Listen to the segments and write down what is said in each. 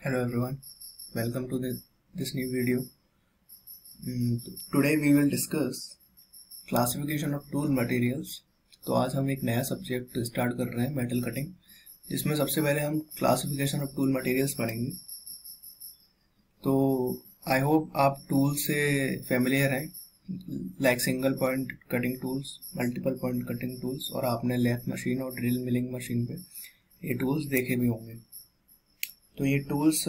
Hello everyone, welcome to this new video. Today we will discuss classification of tool materials. तो आज हम एक नया सब्जेक्ट स्टार्ट कर रहे हैं मेटल कटिंग, जिसमें सबसे पहले हम क्लासिफिकेशन ऑफ टूल मटेरियल्स पढ़ेंगे। तो आई होप आप टूल से फेमिलियर हैं, like single point cutting tools, multiple point cutting tools, और आपने लेथ मशीन और ड्रिल मिलिंग मशीन पे ये टूल्स देखे भी होंगे। तो ये टूल्स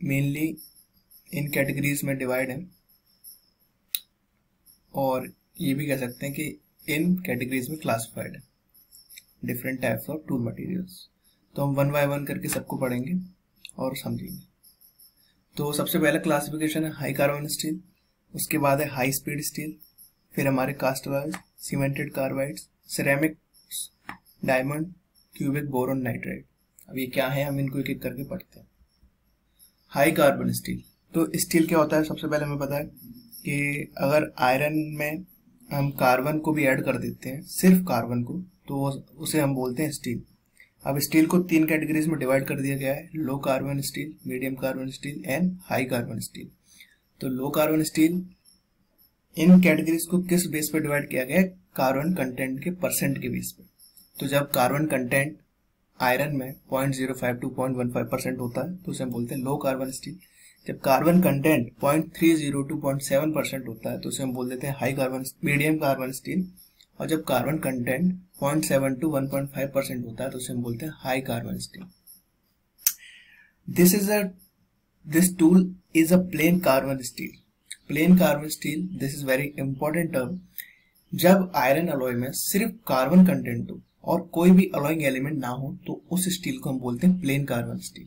मेनली इन कैटेगरीज में डिवाइड हैं, और ये भी कह सकते हैं कि इन कैटेगरीज में क्लासिफाइड है, different types of tool materials. तो हम वन बाय वन करके सबको पढ़ेंगे और समझेंगे। तो सबसे पहला क्लासिफिकेशन है हाई कार्बन स्टील, उसके बाद है हाई स्पीड स्टील, फिर हमारे cast alloys, cemented carbides, ceramics, diamond, cubic boron nitride. अब ये क्या है, हम इनको एक एक करके पढ़ते हैं। हाई कार्बन स्टील, तो स्टील क्या होता है, सबसे पहले हमें पता है कि अगर आयरन में हम कार्बन को भी ऐड कर देते हैं, सिर्फ कार्बन को, तो उसे हम बोलते हैं स्टील। अब स्टील को तीन कैटेगरीज में डिवाइड कर दिया गया है, low carbon steel, medium carbon steel and high carbon steel. तो लो कार्बन स्टील, इन कैटेगरीज को किस बेस पे डिवाइड किया गया है, कार्बन कंटेंट के परसेंट के बेस पे। तो जब कार्बन कंटेंट आयरन में 0.05 to 0.15% होता है तो उसे हम बोलते हैं लो कार्बन स्टील। जब कार्बन कंटेंट 0.30 to 0.7% होता है तो उसे हम बोल देते हैं high carbon medium carbon steel. और जब कार्बन कंटेंट 0.7 to 1.5% होता है तो उसे हम बोलते हैं high carbon steel. This tool is a plane carbon steel. Plane carbon steel, this is very important term. जब आयरन अलॉय में सिर्फ कार्बन कंटेंट हो और कोई भी अलॉइंग एलिमेंट ना हो तो उस स्टील को हम बोलते हैं plain carbon steel.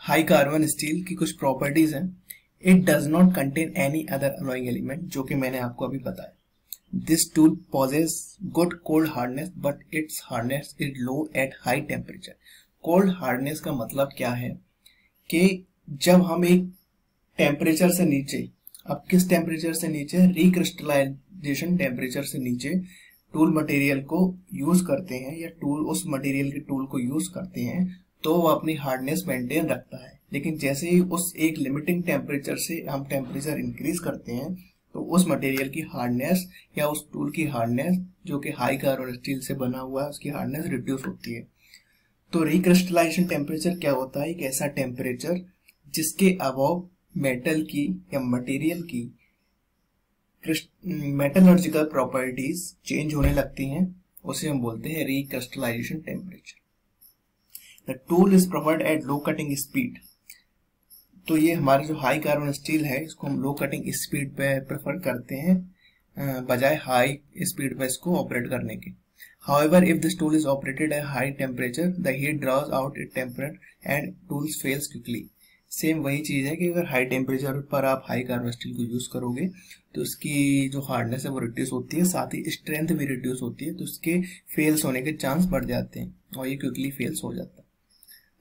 High carbon steel की कुछ प्रॉपर्टीज हैं। It does not contain any other alloying element, जो कि मैंने आपको अभी बताया। This tool possesses good cold hardness but its hardness is low at high temperature. Cold hardness का मतलब क्या है कि जब हम एक टेम्परेचर से नीचे, अब किस टेम्परेचर से नीचे, रिक्रिस्टलाइजेशन टेम्परेचर से नीचे टूल मटेरियल को यूज करते हैं, या टूल उस मटेरियल के टूल को यूज करते हैं, तो वो अपनी हार्डनेस मेंटेन रखता है। लेकिन जैसे ही उस एक लिमिटिंग टेम्परेचर से हम टेम्परेचर इंक्रीज करते हैं तो उस मटेरियल की हार्डनेस या उस टूल की हार्डनेस, जो कि हाई कार्बन स्टील से बना हुआ है, उसकी हार्डनेस रिड्यूस होती है। तो रिक्रिस्टलाइजेशन टेम्परेचर क्या होता है, एक ऐसा टेम्परेचर जिसके अबव मेटल की या मटेरियल की मेटलर्जिकल प्रॉपर्टीज चेंज होने लगती हैं, उसे हम बोलते हैं recrystallisation temperature. The tool is preferred at low cutting speed. तो ये हमारे जो हाई कार्बन स्टील है, इसको हम लो कटिंग स्पीड पे प्रेफर करते हैं बजाय हाई स्पीड पे इसको ऑपरेट करने के। However, if this tool is operated at high temperature, the heat draws out its temperate and tools fails quickly. Same वही चीज है कि अगर हाई टेम्परेचर पर आप हाई कार्बन स्टील को यूज करोगे तो उसकी जो हार्डनेस है वो रिड्यूस होती है, साथ ही स्ट्रेंथ भी रिड्यूस होती है, तो उसके फेल्स होने के चांस बढ़ जाते हैं और ये क्विकली फेल्स हो जाता है।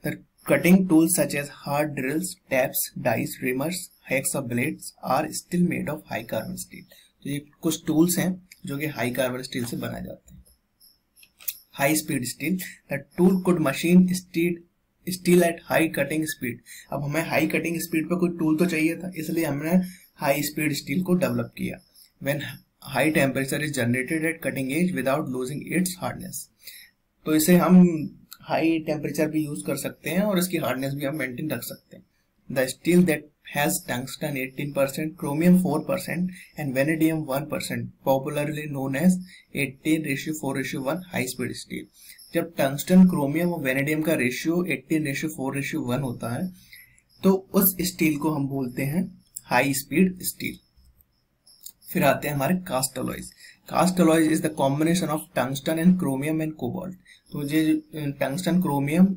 The cutting tools such as hard drills, taps, dies, reamers, hacksaw blades are still made of high carbon steel. तो ये कुछ टूल्स हैं जो कि हाई कार्बन स्टील से बनाए जाते हैं। High speed steel, the tool could machine steel at high cutting speed. अब हमें हाई कटिंग स्पीड पर कोई टूल तो चाहिए था, इसलिए हमने हाई स्पीड स्टील को डेवलप किया। When high temperature is generated at cutting edge without losing its hardness. तो इसे हम हाई टेम्परेचर भी यूज कर सकते हैं और इसकी हार्डनेस भी हम मेंटेन रख सकते हैं। The steel that has tungsten 18%, chromium 4% and vanadium 1%, popularly known as 18:4:1 high speed steel। जब टंगस्टन, क्रोमियम और वेनेडियम का रेशियो 18:4:1 होता है तो उस स्टील को हम बोलते हैं हाई स्पीड स्टील। फिर आते हैं हमारे cast alloys. Cast alloys is the combination of tungsten and chromium and cobalt. तो ये टंगस्टन, क्रोमियम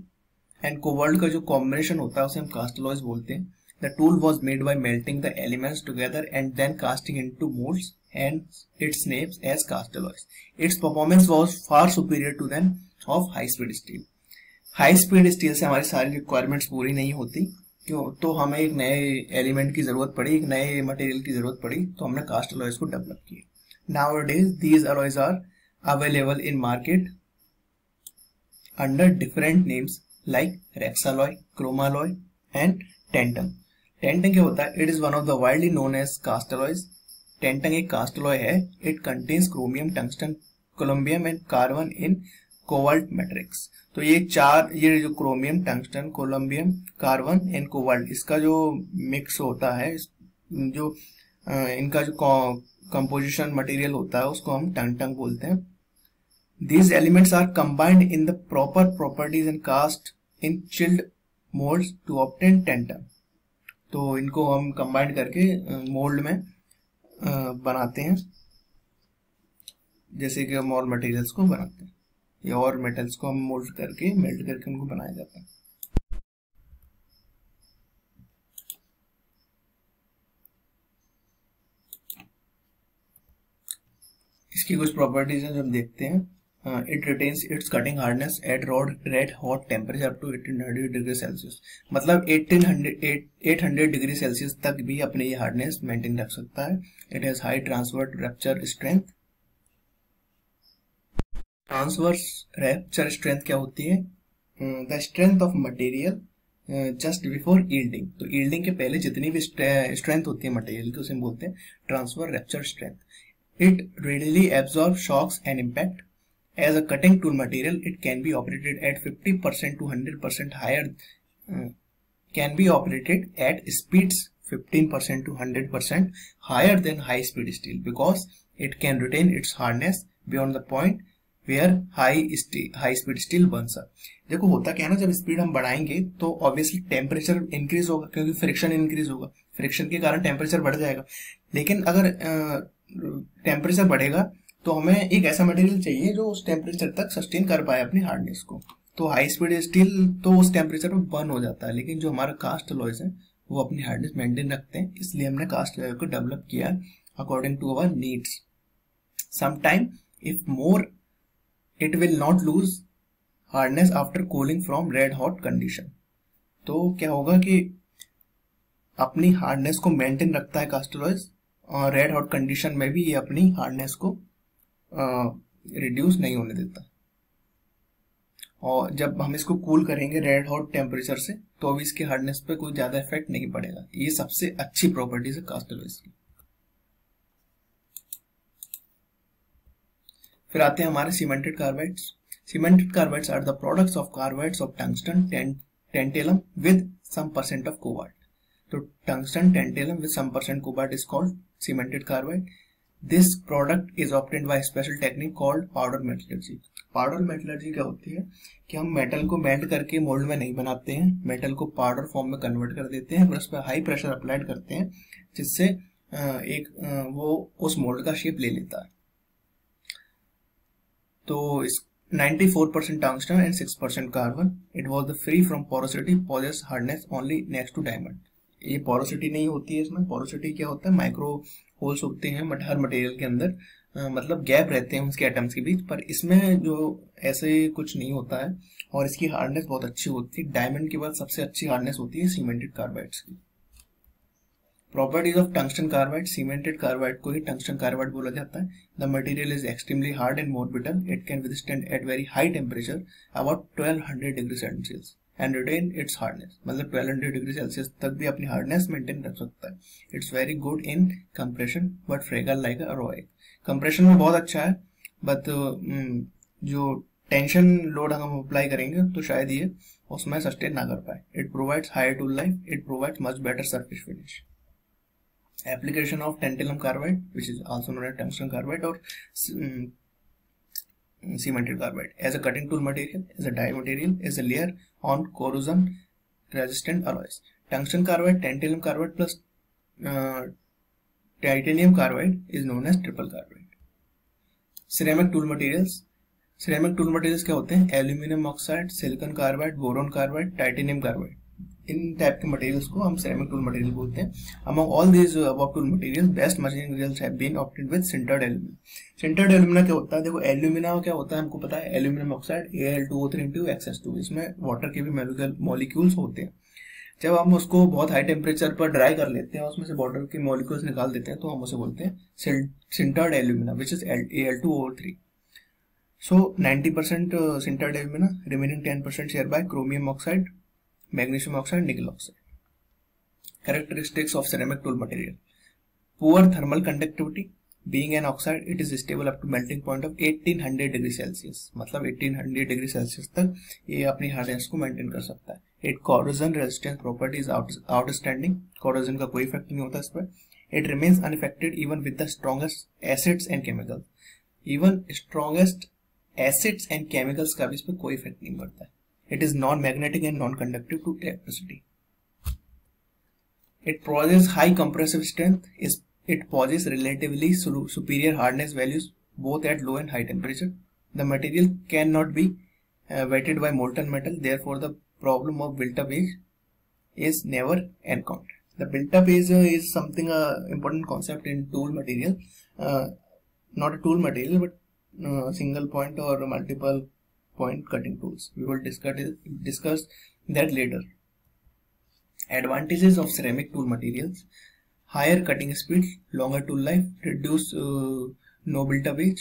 एंड कोबाल्ट का जो कॉम्बिनेशन होता है उसे हम कास्ट अलॉयज बोलते हैं। The tool was made by melting the elements together and then casting into molds, and its name as cast alloys. Its performance was far superior to that of high speed steel. High speed steel से हमारी सारी requirements पूरी नहीं होती, क्यों, तो हमें एक नए एलिमेंट की जरूरत पड़ी, एक नए मटेरियल की जरूरत पड़ी, तो हमने कास्ट अलॉयज को डेवलप किया। Nowadays these alloys are available in market under different names like Rexalloy, Chromalloy and Tantalum. Tantalum क्या होता है? It is one of the widely known as cast alloys. Tantalum एक cast alloy है. It contains chromium, tungsten, columbium and carbon in cobalt matrix. तो ये ये जो chromium, tungsten, columbium, carbon and cobalt, इसका जो मिक्स होता है, जो इनका जो कंपोजिशन मटेरियल होता है, उसको हम टंगटंग बोलते हैं. These elements are combined in the proper properties and cast in chilled moulds to obtain tantalum. तो इनको हम कंबाइंड करके मोल्ड में बनाते हैं, जैसे कि हम और मटेरियल्स को बनाते हैं, या और मेटल्स को हम मोल्ड करके मेल्ट करके उनको बनाया जाता है. इसकी कुछ प्रॉपर्टीज हैं जो हम देखते हैं. It retains its cutting hardness at red hot temperature up to 1800 degree Celsius. मतलब 800 डिग्री सेल्सियस तक भी अपने ये हार्डनेस मेंटेन रख सकता है. It has high transverse rupture strength. Transverse rupture strength क्या होती है? The strength of material just before yielding. तो यील्डिंग के पहले जितनी भी स्ट्रेंथ होती है मटेरियल की, उसे हम बोलते हैं transfer rupture strength. It readily absorbs shocks and impact. As a cutting tool material, it can be operated at 50% to 100% higher. Can be operated at speeds 15% to 100% higher than high speed steel because it can retain its hardness beyond the point where high speed steel burns up. देखो होता क्या है ना, जब speed हम बढ़ाएंगे तो obviously temperature increase होगा, क्योंकि फ्रिक्शन इंक्रीज होगा. फ्रिक्शन के कारण टेम्परेचर बढ़ जाएगा. लेकिन अगर टेम्परेचर बढ़ेगा तो हमें एक ऐसा मटेरियल चाहिए जो उस टेम्परेचर तक सस्टेन कर पाए अपनी हार्डनेस को. तो हाई स्पीड स्टील तो उस टेम्परेचर में बर्न हो जाता है, लेकिन जो हमारा कास्ट अलॉयज है वो अपनी हार्डनेस मेंटेन रखते हैं. इसलिए हमने कास्ट अलॉय को डेवलप किया according to our needs. Sometime if more it will not lose hardness after cooling from red hot condition. तो क्या होगा कि अपनी हार्डनेस को मेंटेन रखता है कास्ट अलॉयज, और रेड हॉट कंडीशन में भी ये अपनी हार्डनेस को रिड्यूस नहीं होने देता. और जब हम इसको कूल करेंगे रेड हॉट टेम्परेचर से, तो अभी इसके हार्डनेस पे कोई ज्यादा इफेक्ट नहीं पड़ेगा. ये सबसे अच्छी प्रॉपर्टीज है कास्ट अलॉयज की. फिर आते हैं हमारे cemented carbides. Cemented carbides are the products of carbides of tungsten, tantalum with some percent of cobalt. तो tungsten, tantalum with some percent cobalt is called cemented carbide. This product is obtained by special technique called powder metallurgy. Powder metallurgy क्या होती है कि हम metal को melt करके mould में नहीं बनाते हैं, मेटल को पाउडर फॉर्म में कन्वर्ट कर देते हैं, फिर उस पर हाई प्रेशर अप्लाइड करते हैं, जिससे वो उस मोल्ड का शेप ले लेता है. तो 94% tungsten and 6% carbon. It was the free from porosity, possess hardness only next to diamond. ये पोरोसिटी नहीं होती है इसमें. पोरोसिटी क्या होता है? माइक्रो होल्स होते हैं हर मटेरियल के अंदर, मतलब गैप रहते हैं उसके एटम्स के बीच, पर इसमें जो ऐसे कुछ नहीं होता है, और इसकी हार्डनेस बहुत अच्छी होती है. डायमंड के बाद सबसे अच्छी हार्डनेस होती है सीमेंटेड कार्बाइड्स की. Properties of tungsten carbide. Cemented carbide को ही टंगस्टन कार्बाइड बोला जाता है. The material is extremely hard and more brittle. It can withstand at very high temperature about 1200 degree Celsius and retain its hardness. मतलब 1200 degree Celsius तक भी अपनी hardness maintain रख सकता है. It's very good in compression but fragile like a. Compression में बहुत अच्छा है, बट जो टेंशन लोड हम अप्लाई करेंगे तो शायद ये उसमें सस्टेन ना कर पाए. It provides higher tool life. It provides much better surface finish. Application of tantalum carbide, which is also known as tungsten carbide or cemented carbide, as a cutting tool material, as a die material, as a layer on corrosion resistant alloys. Tungsten carbide, tantalum carbide plus titanium carbide is known as triple carbide. Ceramic tool materials. Ceramic tool materials क्या होते हैं? Aluminium oxide, silicon carbide, boron carbide, titanium carbide. इन type के materials को हम ceramic tool material बोलते हैं. Among all these above tool material, best materials have been obtained with sintered alumina. Sintered alumina क्या होता है? देखो एल्यूमिना क्या होता है हमको पता है. एल्यूमिनियम ऑक्साइड Al2O3 इसमें वाटर के भी मॉलिक्यूल्स होते हैं. जब हम उसको बहुत हाई टेम्परेचर पर ड्राई कर लेते हैं, उसमें से वाटर के मॉलिक्यूल्स निकाल देते हैं, तो हम उसे बोलते हैं sintered alumina, which is Al2O3. So 90% सिंटरडेव में ना, remaining 10% share by chromium oxide, magnesium oxide, nickel oxide. Characteristics of ceramic tool material: poor thermal conductivity. Being an oxide, it is stable up to melting point of 1800 degree Celsius. मतलब 1800 degree Celsius तक ये अपनी hardness को maintain कर सकता है. It corrosion resistance property is outstanding. corrosion का कोई इफेक्ट नहीं होता इस पर. It remains unaffected even with the strongest acids and chemicals. Even strongest acids and chemicals का भी इस पर कोई इफेक्ट नहीं पड़ता है. It is non-magnetic and non-conductive to electricity. It possesses high compressive strength. It possesses relatively superior hardness values both at low and high temperature. The material cannot be wetted by molten metal. Therefore, the problem of built-up age is never encountered. The built-up age is something important concept in tool material. Not a tool material, but single point or multiple point cutting tools. We will discuss that later. Advantages of ceramic tool materials: higher cutting speed, longer tool life, reduce no built-up age,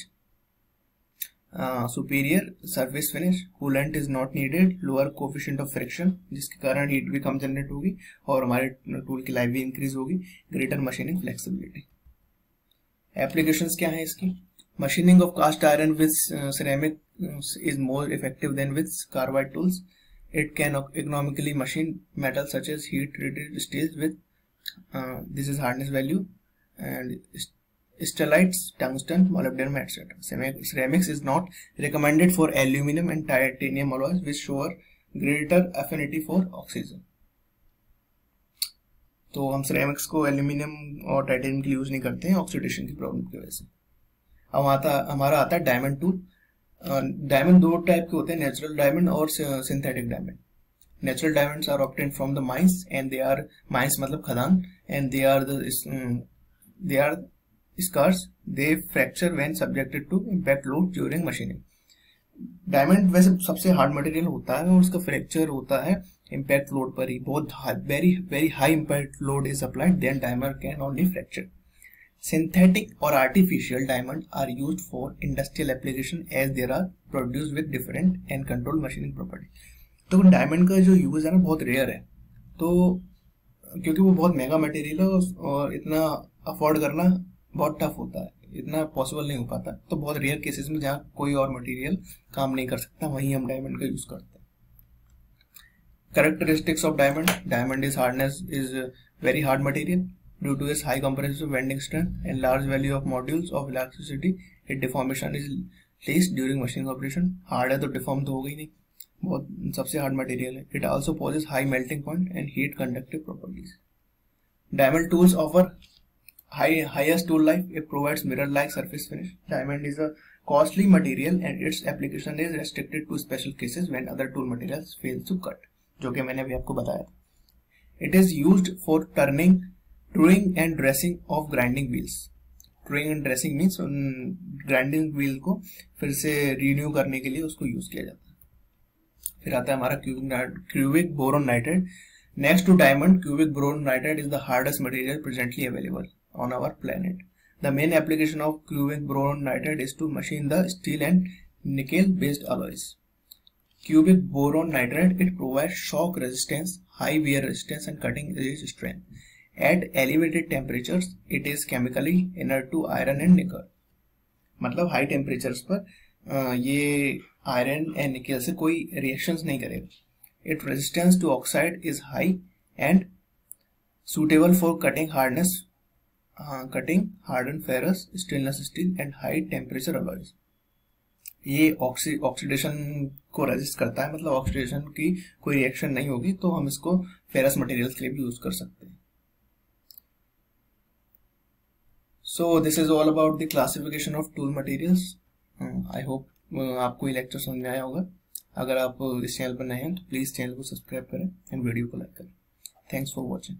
superior surface finish, coolant is not needed, lower coefficient of friction जिसके कारण heat भी कम generate होगी और हमारे tool की life भी increase होगी, greater machining flexibility. Applications क्या है इसकी? Machining of cast iron with ceramic is more effective than with carbide tools. It can economically machine metal such as heat-treated steels with this is hardness value, and stellites, tungsten, molybdenum, etc. Ceramics is not recommended for aluminum and titanium alloys which show greater affinity for oxygen. तो हम ceramics को aluminium और titanium के लिए use नहीं करते हैं oxidation की प्रॉब्लम की वजह से. अब हमारा आता है डायमंड टूल. डायमंड दो टाइप के होते हैं, नेचुरल डायमंड और synthetic diamond. Natural diamonds are obtained from the mines and they are, mines मतलब खदान, and they are scarce. They fracture when subjected to impact load during machining. Diamond वैसे सबसे hard material होता है और उसका fracture होता है इम्पैक्ट लोड पर ही. बहुत very high impact load is applied, then diamond can only fracture. Synthetic or artificial diamonds are used for industrial application as they are produced with different and controlled machining property. तो diamond का जो use है ना बहुत rare है, तो क्योंकि वो बहुत महंगा मटेरियल है और इतना अफोर्ड करना बहुत टफ होता है, इतना पॉसिबल नहीं हो पाता. तो बहुत रेयर केसेस में जहाँ कोई और मटेरियल काम नहीं कर सकता वहीं हम डायमंड का यूज करते हैं. Characteristics of diamond: diamond is hardness is very hard material. Due to its high compressive bending strength and large value of modules of elasticity, its deformation is least during machining operation. Hard है तो deform तो होगा ही नहीं, बहुत सबसे hard material है. It also possesses high melting point and heat conductive properties. Diamond tools offer highest tool life. It provides mirror-like surface finish. Diamond is a costly material and its application is restricted to special cases when other tool materials fail to cut. जो कि मैंने अभी आपको बताया. It is used for turning and dressing of grinding wheels. Turning and dressing means grinding wheel को फिर से renew करने के लिए उसको यूज किया जाता है. फिर आता है हमारा cubic boron nitride. Next to diamond, cubic boron nitride is the hardest material presently available on our planet. The main application of cubic boron nitride is to machine the steel and nickel based alloys. Cubic boron nitride, it provides shock resistance, high wear resistance and cutting edge strength. At elevated temperatures, it is chemically inert to iron and nickel. मतलब high temperatures पर ये iron and निकल से कोई reactions नहीं करेगा. It resistance to oxide is high and suitable for cutting harden ferrous, stainless steel and high temperature alloys. ये oxidation को रेजिस्ट करता है, मतलब ऑक्सीडेशन की कोई रिएक्शन नहीं होगी, तो हम इसको फेरस मटेरियल्स के लिए भी यूज कर सकते हैं. So this is all about the classification of tool materials. I hope आपको ये लेक्चर समझ में आया होगा. अगर आप इस चैनल पर नए हैं तो प्लीज चैनल को सब्सक्राइब करें एंड वीडियो को लाइक करें. Thanks for watching.